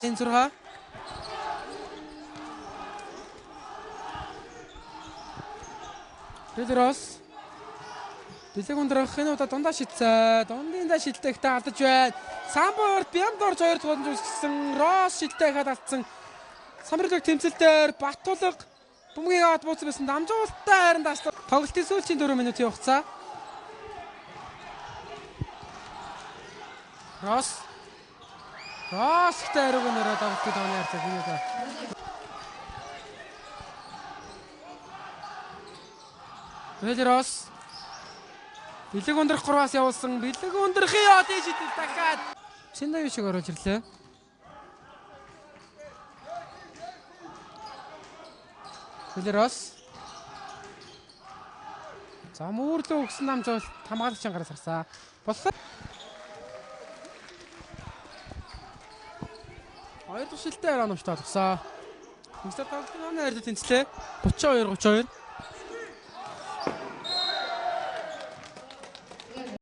энэ 6. Дэлрос. Дэлэг ундрах энэ удаа дундаа шидсэн. Дундаа шилтэхтэй алдаж байна. Самборт Бямдорж 2 дугаар зүсгсэн. Рос шилтэй хаад алдсан. Самбарыг тэмцэлдээр Баттулга бөмбөгийг аваад бууцсан байсан. Дамжуулалттай харин даслаа. Тоглолтын сүүлчийн 4 минутын хугацаа. Рос Ростай хариуг нэрээ тоглолтын тооны харьцаа хийнэ даа. Дэлрос бэлэг ундрах 3-аас явуулсан. Бэлэг ундрахын яадын шидэл дахиад Синдав шиг оруулж ирлээ. Дэлрос за мөөрлөө өгсөн намжуул хамгаалагч ангараас харсаа. Болсон. 2 дахь шилтэй оромжтой болгосоо. Мистер тоглолтын номын хайрлалт тэнцлээ. 32-32.